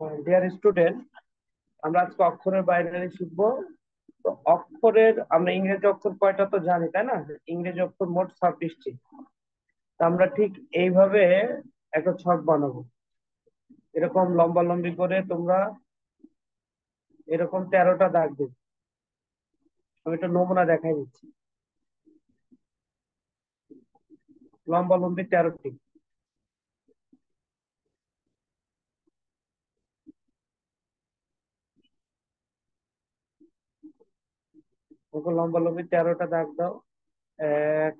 Dear student, আমরা আজকে অক্ষরের বাইনারি শিখবো। তো অক্ষরের আমরা ইংরেজি অক্ষর কয়টা তো জানি, তাই না? ইংরেজি অক্ষর মোট 26টি। তো আমরা ঠিক এইভাবে একটা ছক বানাবো। এরকম লম্বা লম্বি করে তোমরা এরকম 13টা দাগ দিবে। আমি একটা নমুনা দেখাই দিচ্ছি। লম্বা লম্বি 13টি। ওকে, লম্বা লম্বি 13টা দাগ দাও। এক,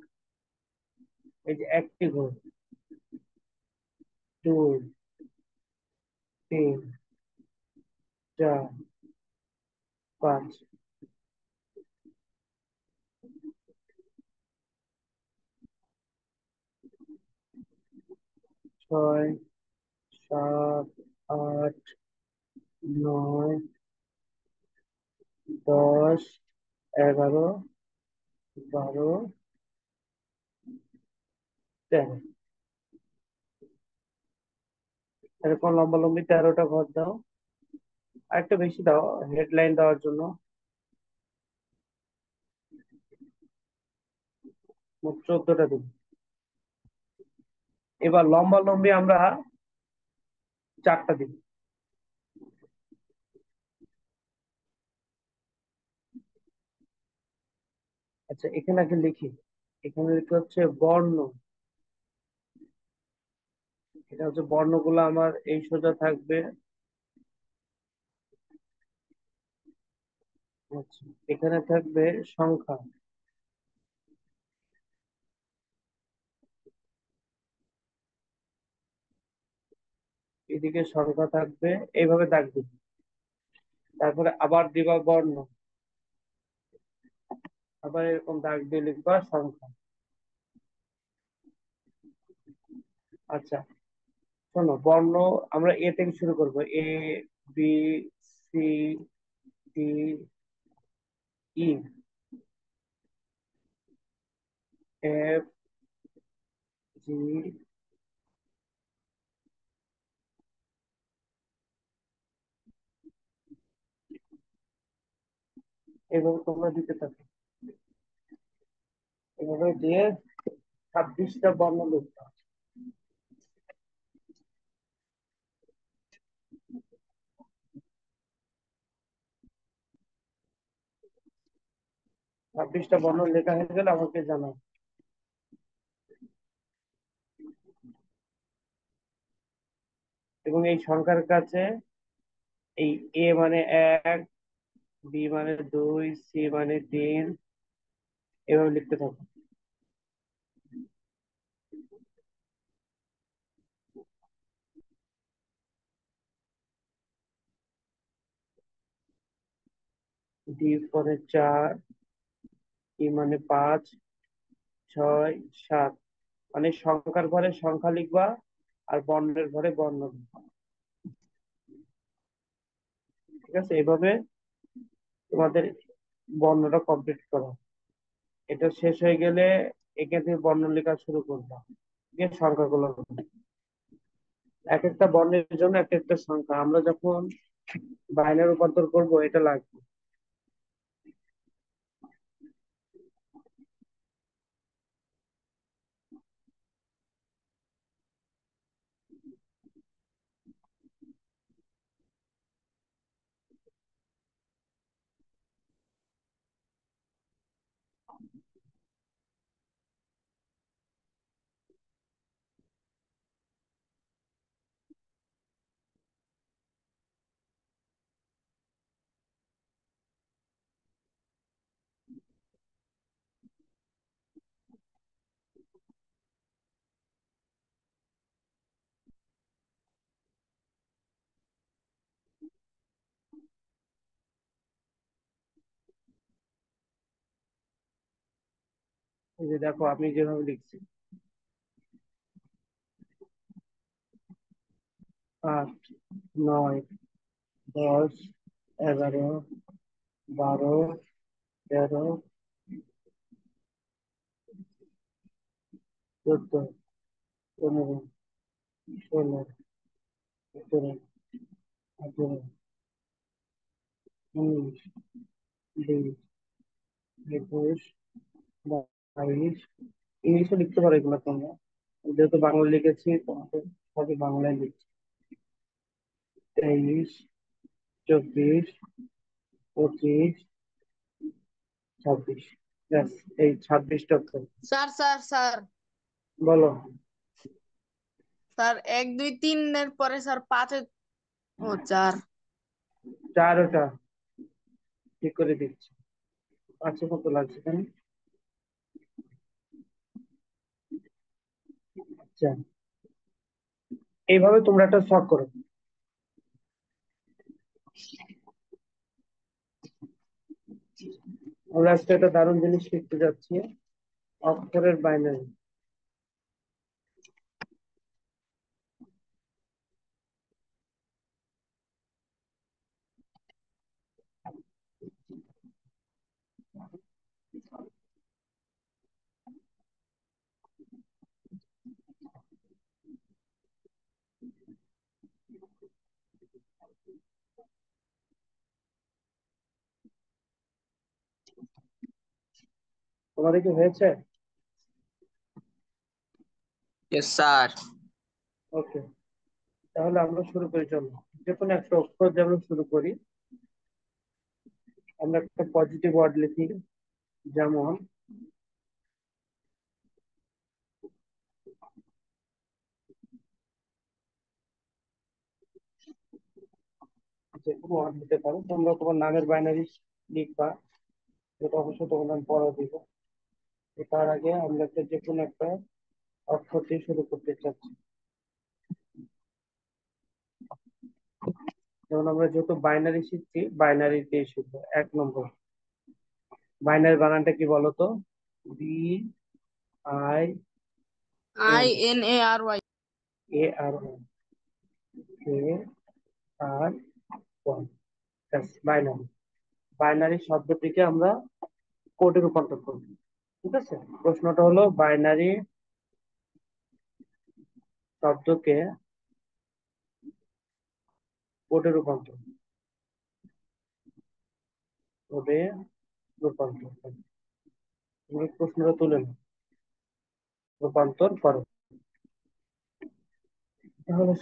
এই যে একটি ঘর, দুই, তিন, চার, পাঁচ, ছয়, সাত, আট, নয়, 10, 11, 12, 13। এরকম লম্বা লম্বি 13টা ঘর দাও। আর একটু বেশি দাও হেডলাইন দেওয়ার জন্য। মোট 14টা দিন। এবার লম্বা লম্বি আমরা 4টা দিন। আচ্ছা, এখানে আগে লিখি। এখানে লিখে হচ্ছে বর্ণ। এটা হচ্ছে বর্ণগুলো আমার এই সোজা থাকবে। আচ্ছা, এখানে থাকবে সংখ্যা। এদিকে সংখ্যা থাকবে। এইভাবে দাগ দিবে। তারপরে আবার দিবা বর্ণ। আবার এরকম দাগ দিয়ে লিখবা সংখ্যা। আচ্ছা, শোনো, বর্ণ আমরা এ থেকে শুরু করবো। এ, বি, সি, ডি, ই, এফ, জি, এভাবে তোমরা দিতে থাকো। এভাবে দিয়ে 26টা বর্ণ লিখতে হবে। 26টা বর্ণ লেখা হয়ে গেলে আমাকে জানাও। এবং এই সংখ্যার কাছে এই এ মানে 1, বি মানে 2, সি মানে 3, এভাবে লিখতে থাকো। ডি পরে 4, ই মানে 5, 6, 7। মানে সংখ্যার ঘরে সংখ্যা লিখবা আর বর্ণের ঘরে বর্ণ লিখবা। ঠিক আছে? এভাবে তোমাদের বর্ণটা কমপ্লিট করো। এটা শেষ হয়ে গেলে এখান থেকে বর্ণ লেখা শুরু করবা। দিয়ে সংখ্যাগুলো লিখবা। এক একটা বর্ণের জন্য এক একটা সংখ্যা। আমরা যখন বাইনারি রূপান্তর করব এটা লাগবে। এই যে দেখো আমি যেভাবে লিখছি। 8, 9, 10, 11, 12, 13, 14, 15, 16, 17, 18, 19, 20, 21, 22। ইংলিশে লিখতে পারো এগুলো তোমরা, যেহেতু বাংলা লিখেছি তোমাকে সবই বাংলায় লিখছি। 23, 24, 25, 26। ব্যাস, এই 26টা অক্ষর। স্যার স্যার স্যার বলো। স্যার 1 2 3 এর পরে স্যার 5 ও 4। 4 ওটা ঠিক করে দিচ্ছি। 5-এ কত লাগছে এখানে? আচ্ছা, এইভাবে তোমরা একটা শখ করো। আমরা আজকে একটা দারুণ জিনিস শিখতে যাচ্ছি, অক্ষরের বাইনারি। তোমাদের কি হয়েছে? Yes sir. ওকে, তাহলে আমরা শুরু করি, চলো। যে কোনো একটা অক্ষর যেমন শুরু করি, আমরা একটা পজিটিভ ওয়ার্ড লিখি। যেমন যে কোনো ওয়ার্ড দিতে পারো, তোমরা তোমার নামের বাইনারি লিখবা, যেটা অবশ্যই তোমার নাম পড়া দিব। তো তার আগে আমরা একটা যে কোনো একটা অক্ষর দিয়ে শুরু করতে চাচ্ছি। যেমন আমরা যেহেতু বাইনারি শিখছি, বাইনারি দিয়ে শিখবো। 1 নম্বর বাইনারি বানানটা কি বলতো? I BIN N A R Y. ARY, AR1। Binary, binary শব্দটিকে আমরা কোডে রূপান্তর করব। ঠিক আছে, প্রশ্নটা হলো বাইনারি শব্দকে কোডে রূপান্তর, কোডে রূপান্তর করো। তুমি প্রশ্নটা তুলে নাও, রূপান্তর করো। তাহলে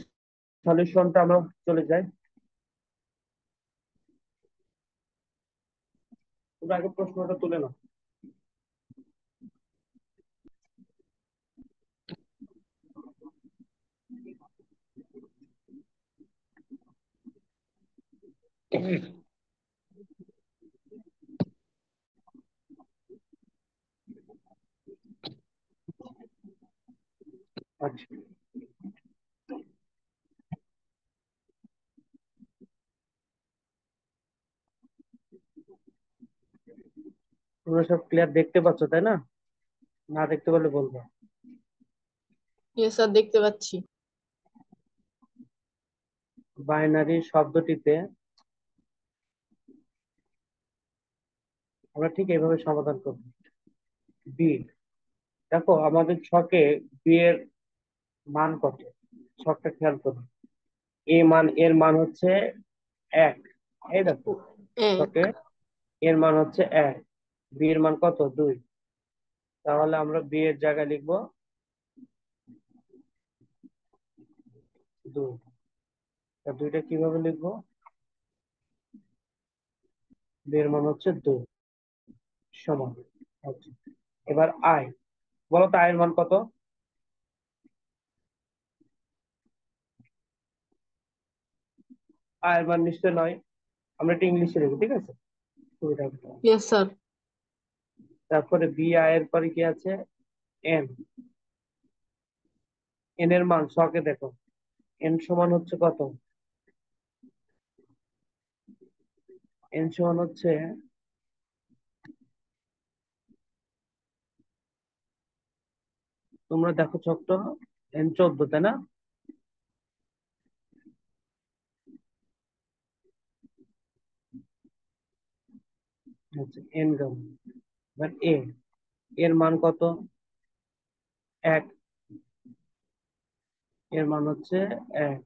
সলিউশনটা আমরা চলে যাই। তুমি আগে প্রশ্নটা তুলে নাও। আচ্ছা, তোমরা সব ক্লিয়ার দেখতে পাচ্ছ তাই না? না দেখতে পারলে বলবো। ইয়েস স্যার, দেখতে পাচ্ছি। বাইনারি শব্দটিতে আমরা ঠিক এইভাবে সমাধান করব। বি, দেখো আমাদের ছকে বি এর মান কত, ছকটা খেয়াল করো। এর মান হচ্ছে 1। এই দেখো এক। ছকে এর মান হচ্ছে 1, বি এর মান কত? 2। তাহলে আমরা বি এর জায়গায় লিখবো 2। তা দুইটা কিভাবে লিখবো? বি এর মান হচ্ছে 2 সমান। আচ্ছা, এবার আই, বলো তো আয়ের মান কত? আয়ের মান নিশ্চয় নয়, আমরা এটা ইংলিশে লিখি, ঠিক আছে, সুবিধা হবে। Yes sir. তারপরে বি আয়ের পরে কি আছে? এন, এন এর মান ছকে দেখো, এন সমান হচ্ছে কত? এন সমান হচ্ছে, তোমরা দেখো ছকটা, এন 14, তাই না? আচ্ছা, এন গেল। এবার এর মান কত? 1, এর মান হচ্ছে 1।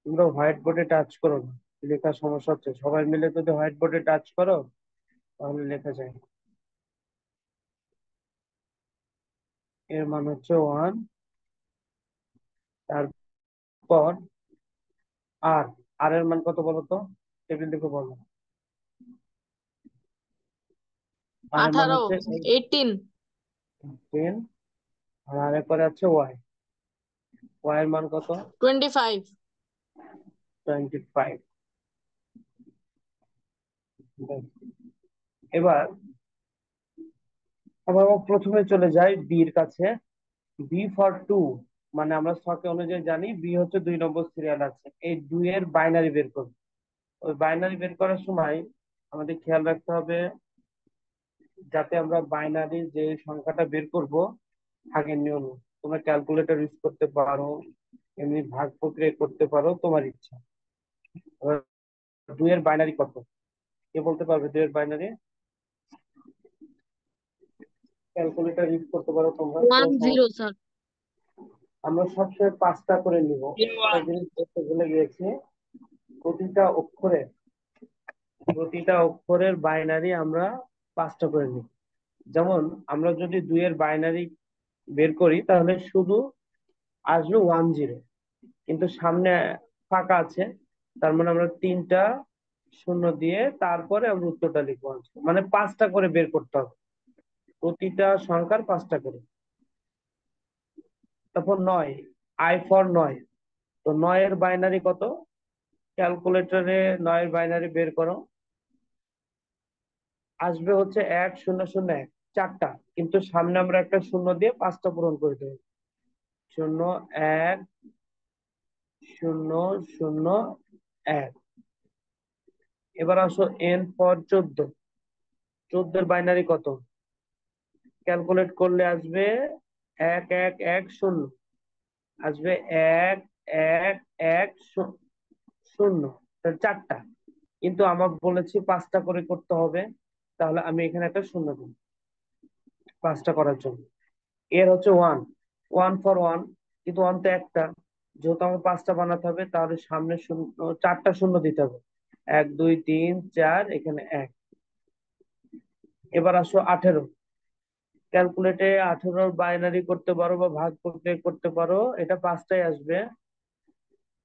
তোমরা হোয়াইট বোর্ডে টাচ করো না, লেখার সমস্যা হচ্ছে। সবাই মিলে যদি হোয়াইট বোর্ডে টাচ করো তাহলে লেখা যায়। এর মান হচ্ছে 1। তারপর আর আর এর মান কত বলো তো? টেবিল দেখে বলো। আর এর মান 18, হচ্ছে 18, 10। আর আর এর পরে আছে ওয়াই। ওয়াই এর মান কত? 25। 25। এবার আমরা প্রথমে চলে যাই বির কাছে। বি ফর টু, মানে আমরা ছকে অনুযায়ী জানি বি হচ্ছে 2 নম্বর সিরিয়াল আছে, এই 2 এর বাইনারি বের করব। ওই বাইনারি বের করার সময় আমাদের খেয়াল রাখতে হবে যাতে আমরা বাইনারি যে সংখ্যাটা বের করব ভাগের নিয়ম। তোমরা ক্যালকুলেটর ইউজ করতে পারো, এমনি ভাগ প্রক্রিয়া করতে পারো, তোমার ইচ্ছা। এবার 2 এর বাইনারি কত? কে বলতে পারবে 2 এর বাইনারি? ক্যালকুলেটর ইউজ করতে পারো তোমরা, কোনো 10, সমস্যা। স্যার। আমরা সবসময় 5টা করে নিব। একটা জিনিস বলতে ভুলে গিয়েছি, প্রতিটা অক্ষরে প্রতিটা অক্ষরের বাইনারি আমরা 5টা করে নিব। যেমন আমরা যদি 2 এর বাইনারি বের করি তাহলে শুধু আসবে 10, কিন্তু সামনে ফাঁকা আছে, তার মানে আমরা 3টা শূন্য দিয়ে তারপরে আমরা উত্তরটা লিখবো। মানে 5টা করে বের করতে হবে, প্রতিটা সংখ্যার 5টা করে। তারপর 9, আই ফর 9। তো 9 এর বাইনারি কত? ক্যালকুলেটরে 9 এর বাইনারি বের করো, আসবে হচ্ছে 1001। 4টা, কিন্তু সামনে আমরা একটা শূন্য দিয়ে 5টা পূরণ করে দেবো। 010001। এবার আসো এন ফর 14। 14 এর বাইনারি কত? ক্যালকুলেট করলে আসবে 1110, আসবে 1110। 4টা, কিন্তু আমার বলেছি 5টা করে করতে হবে, তাহলে আমি এখানে একটা শূন্য দিই 5টা করার জন্য। এর হচ্ছে 1, 1 ফর 1, কিন্তু 1 তো একটা, যেহেতু আমার 5টা বানাতে হবে তাহলে সামনে শূন্য, 4টা শূন্য দিতে হবে। 1 2 3 4, এখানে 1। এবার আসো 18। ক্যালকুলেটে 18 বাইনারি করতে পারো বা ভাগ করতে করতে পারো, এটা 5টাই আসবে।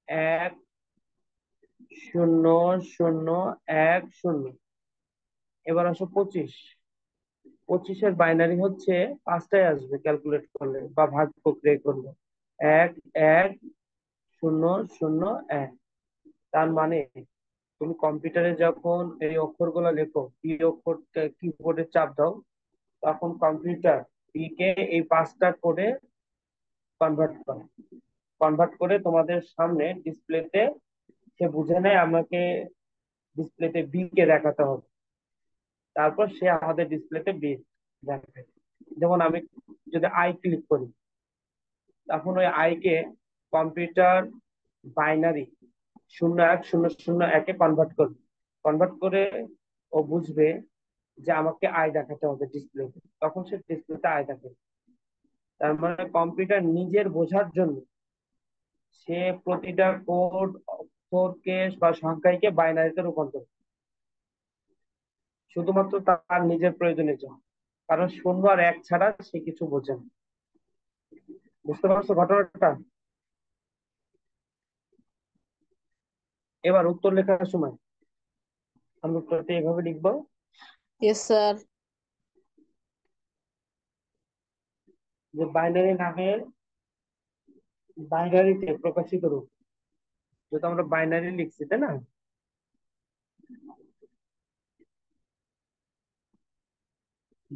1001 0। এবার আসো 25। 25-এর বাইনারি হচ্ছে 5টাই আসবে ক্যালকুলেট করলে বা ভাগ প্রক্রিয়া করলে। 1101। তার মানে তুমি কম্পিউটারে যখন এই অক্ষরগুলো লেখো, পি অক্ষর কিবোর্ডে চাপ দাও, তখন কম্পিউটার পি কে এই 5টা করে কনভার্ট করে তোমাদের সামনে ডিসপ্লেতে সে বুঝে নেয় আমাকে ডিসপ্লেতে বি কে দেখাতে হবে, তারপর সে আমাদের ডিসপ্লেতে বি দেখাবে। যেমন আমি যদি আই ক্লিক করি, তখন ওই আই কে কম্পিউটার বাইনারি 010001-এ কনভার্ট করে ও বুঝবে যে আমাকে আই দেখাতে হবে ডিসপ্লেতে, তখন সে ডিসপ্লেতে আই দেখাবে। তার মানে কম্পিউটার নিজের বোঝার জন্য সে প্রতিটা কোড অক্ষরকে বা সংখ্যাকে বাইনারিতে রূপান্তর করে, শুধুমাত্র তার নিজের প্রয়োজনের জন্য। কারণ 0 আর 1 ছাড়া সে কিছু বোঝে না। বুঝতে পারছো ঘটনাটা? এবার উত্তর লেখার সময় আমরা উত্তরটি এভাবে লিখবো ইয়েস, স্যার। যে বাইনারি নামের বাইনারিতে প্রকাশিত রূপ। যেহেতু আমরা বাইনারি লিখছি তাই না,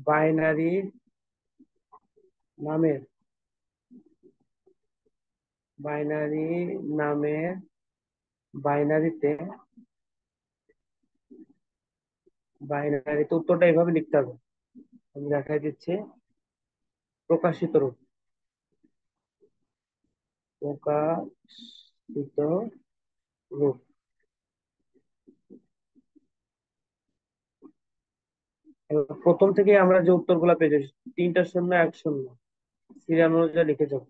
বাইনারি নামের বাইনারি নামের বাইনারিতে বাইনারিতে উত্তরটা এভাবে লিখতে হবে। আমি দেখাই দিচ্ছি। প্রকাশিত রূপ, প্রকাশিত রূপ। এবার প্রথম থেকে আমরা যে উত্তরগুলো পেয়েছি, 3টা শূন্য 1 0, সিরিয়াল অনুযায়ী লিখে যাবো।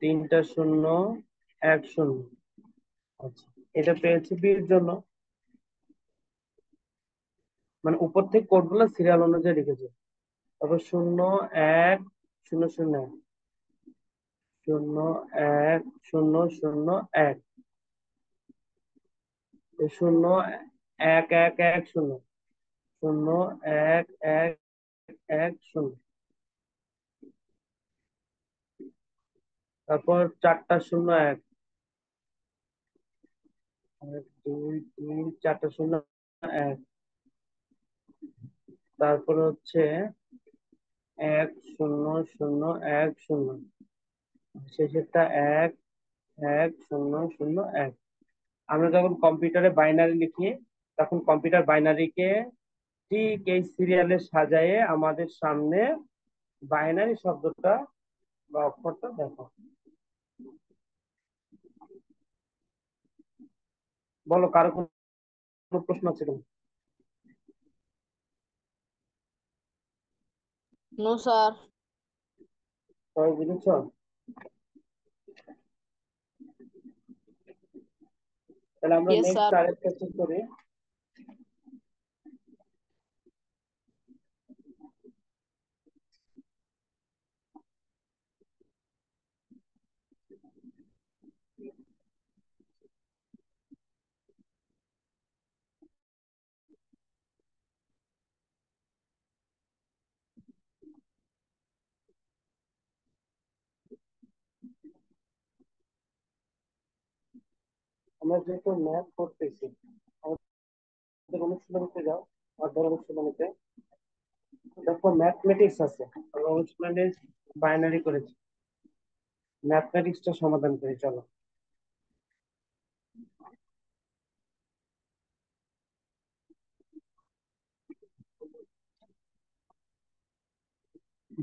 3টা শূন্য 1 0। আচ্ছা, এটা পেয়েছি বি এর জন্য, মানে উপর থেকে কোড গুলো সিরিয়াল অনুযায়ী লিখেছে। তারপর 0101 0101 শূন্য 1110 011110। তারপর 4টা 01, 1 2 3 4টা 01। তারপর হচ্ছে 1001 শেষেরটা 111001। আমরা যখন কম্পিউটারে বাইনারি লিখি, তখন কম্পিউটার বাইনারিকে ঠিক এই সিরিয়ালে সাজায়ে আমাদের সামনে বাইনারি শব্দটা বা অক্ষরটা দেখো। বলো, কারো কোনো প্রশ্ন আছে কিনা? No sir. সবাই বুঝেছো? তাহলে আমরা ইয়েস নেক্সট স্যার। আরেকটা চেক করি। আমরা যেহেতু ম্যাথ করতেছি, আমাদের অনুশীলনীতে যাও, অধ্যায় অনুশীলনীতে দেখো ম্যাথমেটিক্স আছে। আমরা অনুশীলনে বাইনারি করেছি, ম্যাথমেটিক্সটা সমাধান করি চলো।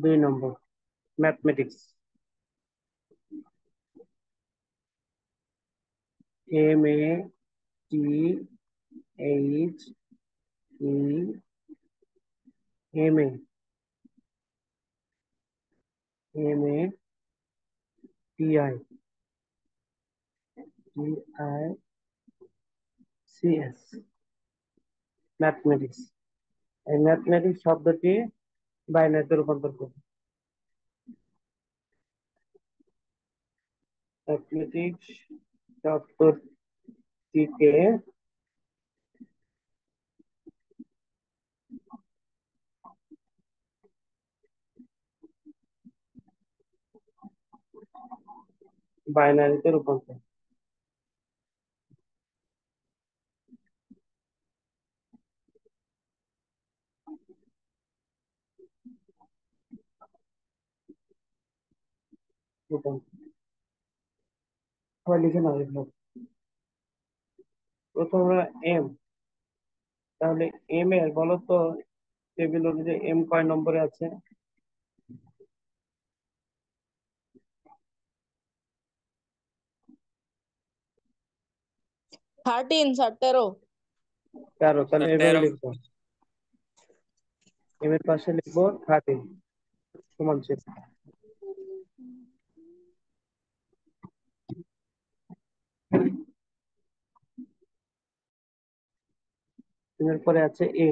2 নম্বর ম্যাথমেটিক্স। MATHMATICS, mathematics. এই ম্যাথমেটিক্স শব্দটি বাইনারিতে রূপান্তর করবে। ম্যাথমেটিক্স শব্দটিকে বাইনারিতে রূপান্তর। রূপান্তর সবাই লিখে নাও এগুলো। প্রথম আমরা এম, তাহলে এম এর বলো তো টেবিল অনুযায়ী এম কয় নম্বরে আছে? 13 স্যার, 13। 13। তাহলে এভাবে 13। লিখবো, এম এর পাশে লিখবো 13 সমান চিহ্ন। এর পরে আছে এ।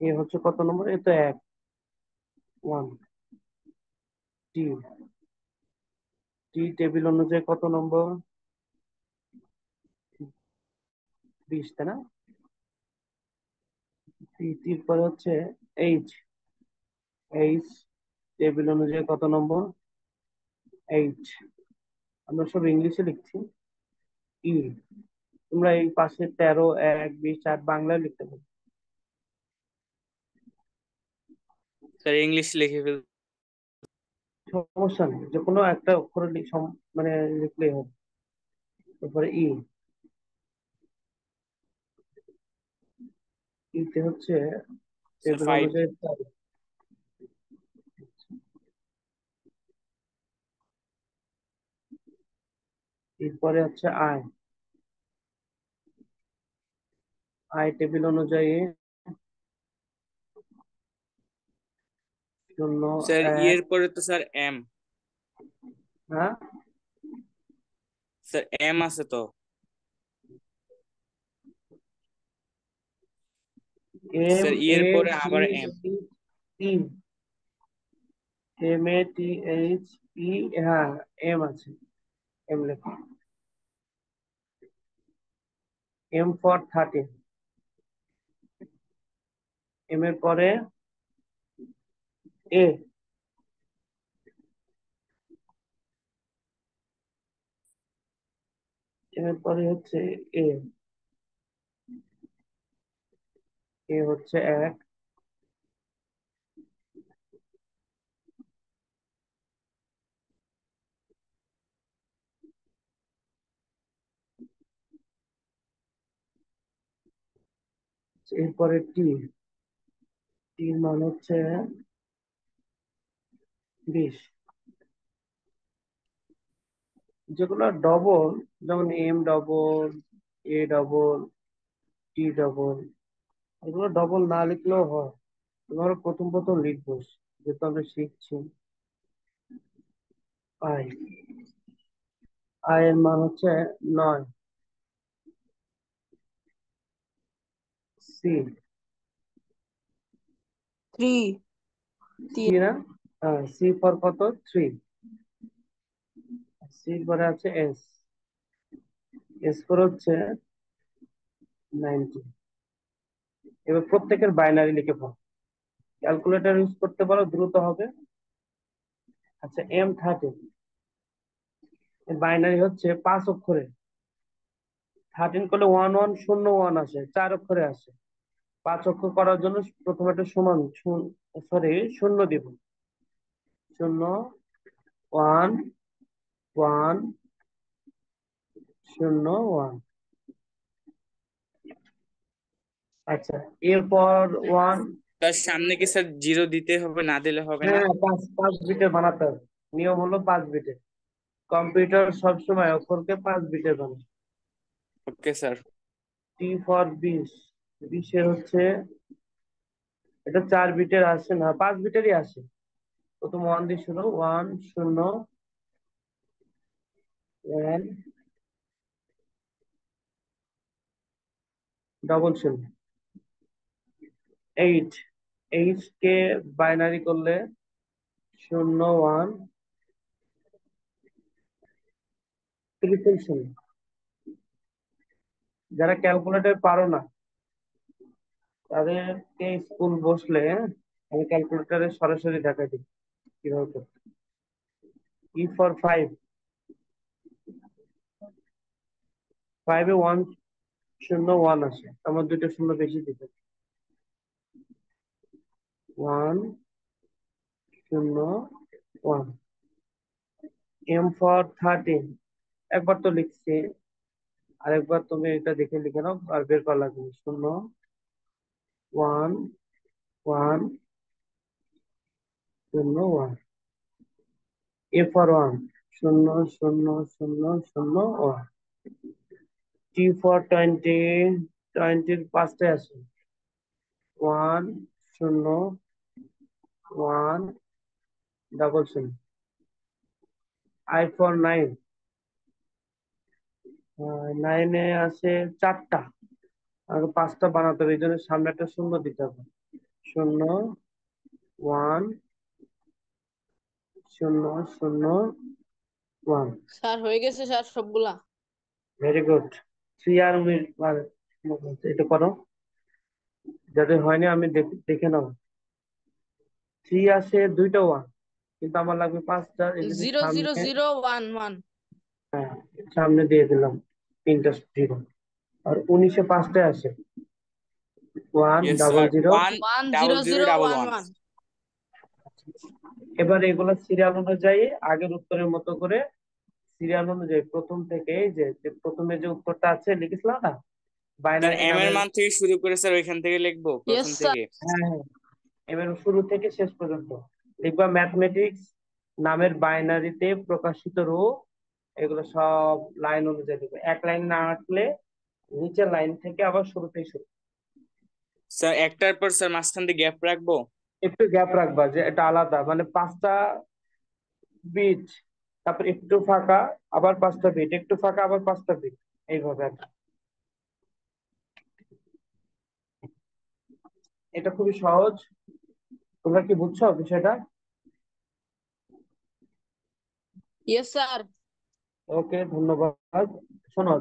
এ হচ্ছে কত নম্বর? এ তো 1, 1। টি, টি টেবিল অনুযায়ী কত নম্বর? 20, তাই না? টির পরে হচ্ছে এইচ। এইচ টেবিল অনুযায়ী কত নম্বর? 8। আমরা সব ইংলিশে লিখছি। ই, তোমরা এই পাশে 13, 1, 20, 8 বাংলায় লিখতে পারো। স্যার ইংলিশ লিখে ফেল। সমস্যা নেই, যে কোনো একটা অক্ষর মানে লিখলেই হবে। তারপরে ই, ইতে হচ্ছে স্যার টেবিল 5। অনুযায়ী 4। এরপরে হচ্ছে আই। আই টেবিল অনুযায়ী 0, স্যার 1। ইয়ের পরে তো স্যার এম। হ্যাঁ, স্যার এম আছে তো। এম স্যার ই এর এ পরে টি আবার M. H E, M A T H E, হ্যাঁ এম আছে, এম লেখো। এম ফর 13, এম এর পরে এ, এম এর পরে হচ্ছে এ, এ হচ্ছে 1, এরপরে টি, টির মান হচ্ছে 20। যেগুলো ডবল, যেমন M double, A double, T double, এগুলো ডবল না লিখলেও হয়, ধরো প্রথম প্রথম লিখবো, যেহেতু আমরা শিখছি। আই, আই এর মান হচ্ছে 9। সি, 3 সি না, হ্যাঁ সি ফর কত, 3। সির পরে আছে এস, এস ফর হচ্ছে 90। এবার প্রত্যেকের বাইনারি লিখে পাও, ক্যালকুলেটর ইউজ করতে পারো, দ্রুত হবে। আচ্ছা M13, এর বাইনারি হচ্ছে 5 অক্ষরে। 13 করলে 1101 আসে, 4 অক্ষরে আসে। 5 অক্ষর করার জন্য প্রথমে একটা সমান, সরি শূন্য দিব। শূন্য, 1 1 0 1। আচ্ছা, এরপর 1, তার সামনে কি স্যার জিরো দিতে হবে, না দিলে হবে না? হ্যাঁ 5 5 বিটের বানাতে হবে। নিয়ম হলো 5 বিটের। কম্পিউটার সবসময় অক্ষরকে 5 বিটের বানায়। Okay sir. টি ফর 20, 20 এর হচ্ছে, এটা 4 বিটের আসে না, 5 বিটেরই আসে। প্রথম 1 দিয়ে শুরু, 1 0 1 ডবল 0। 8, 8 কে বাইনারি করলে 0 1 ট্রিপল 0। যারা ক্যালকুলেটর পারো না, তাদেরকে স্কুল বসলে আমি ক্যালকুলেটরে সরাসরি দেখাই দিই কিভাবে করতে। ই ফর 5, 5 এ 1 0 1 আসে, আমার দুটো শূন্য বেশি দিতে, 1 0 1। এম ফর 13, একবার তো লিখছি, আরেকবার তুমি এটা দেখে লিখে নাও, আর বের করা লাগবে। 0 1 1 0 1। A for 1, 0 0 0 0 1। টি ফর 20, 20 পাঁচটায় আসে, 1 0 1 ডাবল 0। আই ফর 9, 9 এ আসে 4টা, আর 5টা বানাতে হবে, এই জন্য সামনে একটা শূন্য দিতে হবে। 0 1 0 0 1। স্যার হয়ে গেছে স্যার সবগুলা। Very good. 3 আর এটা করো, যাদের হয়নি আমি দেখে নাও। 3 আসে দুইটা 1, কিন্তু আমার লাগবে 5টা, এই জন্য 0 0 সামনে, 0 1 1। হ্যাঁ সামনে দিয়ে দিলাম 3টা 0। আর 19-এ 5টায় আসে, 1 yes double sir, 0। 1 1 double 0 zero 0 double 1 one. 1। এবার এগুলো সিরিয়াল অনুযায়ী আগের উত্তরের মতো করে, সিরিয়াল অনুযায়ী প্রথম থেকে, এই যে যে প্রথমে যে উত্তরটা আছে লিখেছিলাম না, স্যার বাইনারি এম এর নামের। মান থেকে শুরু করে স্যার ওইখান থেকে লিখবো ইয়েস প্রথম স্যার। থেকে। হ্যাঁ হ্যাঁ, এবার শুরু থেকে শেষ পর্যন্ত লিখবা। ম্যাথমেটিক্স নামের বাইনারিতে প্রকাশিত রূপ, এগুলো সব লাইন অনুযায়ী লিখবে। এক লাইন না আঁকলে নিচের লাইন থেকে আবার শুরু থেকে শুরু। স্যার একটার পর স্যার মাঝখান দিয়ে গ্যাপ রাখবো। একটু গ্যাপ রাখবা, যে এটা আলাদা, মানে 5টা বিট তারপর একটু ফাঁকা, আবার 5টা বিট, একটু ফাঁকা, আবার 5টা বিট, এইভাবে আর কি। এটা খুবই সহজ। তোমরা কি বুঝছো বিষয়টা? Yes sir. ওকে, ধন্যবাদ। শোনো,